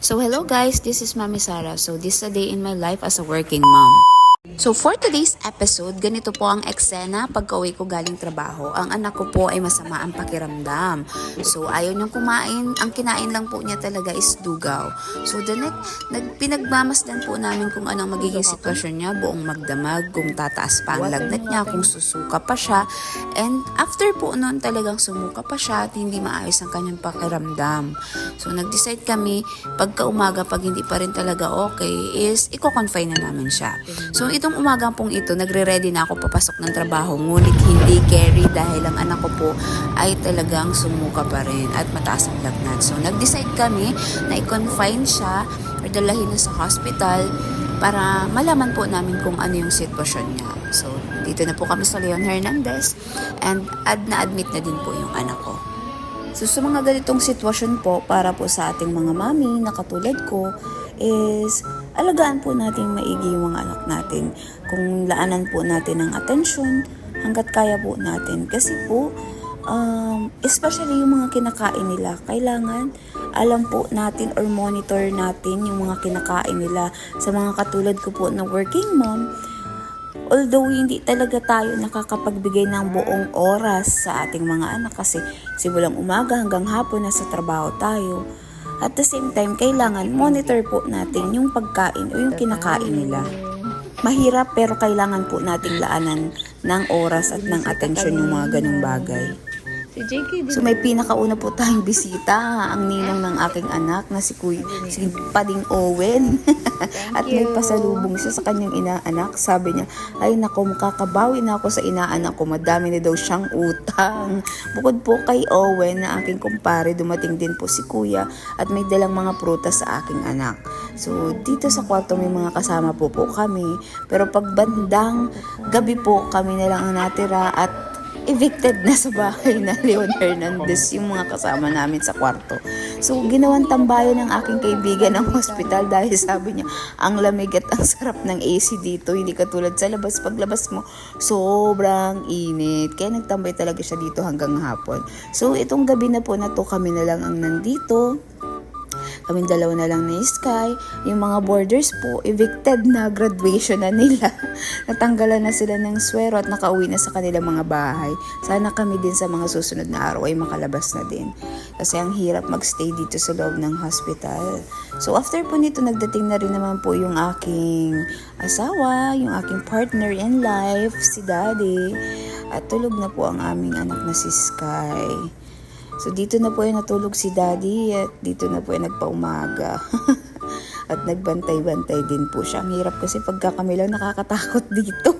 So hello guys, this is Mami Sara. So this is a day in my life as a working mom. So for today's episode, ganito po ang eksena pagka-uwi ko galing trabaho. Ang anak ko po ay masama ang pakiramdam. So ayaw niyang kumain, ang kinain lang po niya talaga is dugaw. So pinagmamasdan po namin kung anong magiging sitwasyon niya, buong magdamag, kung tataas pa ang lagnat niya, kung susuka pa siya. And after po noon talagang sumuka pa siya at hindi maayos ang kanyang pakiramdam. So nag-decide kami, pagka umaga pag hindi pa rin talaga okay, is i-confine na namin siya. So itong umagang pong ito, nagre-ready na ako papasok ng trabaho, ngunit hindi carry dahil ang anak ko po ay talagang sumuka pa rin at mataas ang lagnat. So nag-decide kami na i-confine siya or dalahin na sa hospital para malaman po namin kung ano yung sitwasyon niya. So dito na po kami sa Leon Hernandez and na-admit na din po yung anak ko. So sa mga ganitong sitwasyon po, para po sa ating mga mami na katulad ko, is alagaan po natin maigi yung mga anak natin. Kung laanan po natin ng atensyon hanggat kaya po natin. Kasi po, especially yung mga kinakain nila, kailangan alam po natin or monitor natin yung mga kinakain nila. Sa mga katulad ko po na working mom, although hindi talaga tayo nakakapagbigay ng buong oras sa ating mga anak kasi simulang umaga hanggang hapon nasa trabaho tayo. At the same time, kailangan monitor po natin yung pagkain o yung kinakain nila. Mahirap pero kailangan po nating laanan ng oras at ng atensyon yung mga ganung bagay. So may pinakauna po tayong bisita, ang ninang ng aking anak na si Pading Owen. At may pasalubong siya sa kanyang inaanak. Sabi niya, ay nako, makakabawi na ako sa inaanak ko, madami na daw siyang utang. Bukod po kay Owen na aking kumpare, dumating din po si kuya at may dalang mga prutas sa aking anak. So dito sa kwarto may mga kasama po kami, pero pag bandang gabi po kami na lang ang natira at evicted na sa bahay na Leon Hernandez yung mga kasama namin sa kwarto. So, ginawan tambayan ng aking kaibigan ng hospital dahil sabi niya, ang lamig at ang sarap ng AC dito. Hindi katulad sa labas. Paglabas mo, sobrang init. Kaya nagtambay talaga siya dito hanggang hapon. So, itong gabi na po na to, kami na lang ang nandito. Kaming dalawa na lang ni Sky. Yung mga boarders po, evicted na, graduation na nila. Natanggalan na sila ng swero at nakauwi na sa kanilang mga bahay. Sana kami din sa mga susunod na araw ay makalabas na din. Kasi ang hirap magstay dito sa loob ng hospital. So after po nito, nagdating na rin naman po yung aking asawa, yung aking partner in life, si Daddy. At tulog na po ang aming anak na si Sky. So dito na po ay natulog si Daddy at dito na po ay nagpaumaga. At nagbantay-bantay din po siya. Ang hirap kasi pagka kami lang nakakatakot dito.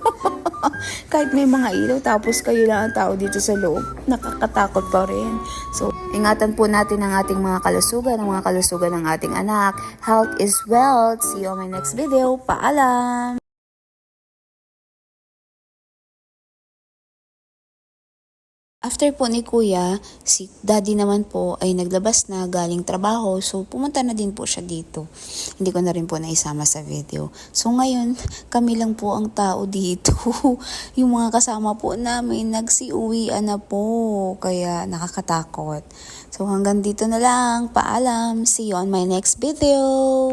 Kahit may mga ilaw tapos kayo lang ang tao dito sa loob, nakakatakot pa rin. So ingatan po natin ang ating mga kalusugan, ang mga kalusugan ng ating anak. Health is wealth. See you on my next video. Paalam! After po ni Kuya, si Daddy naman po ay naglabas na galing trabaho. So, pumunta na din po siya dito. Hindi ko na rin po naisama sa video. So, ngayon, kami lang po ang tao dito. Yung mga kasama po namin, nagsiuwian na po. Kaya, nakakatakot. So, hanggang dito na lang. Paalam. See you on my next video.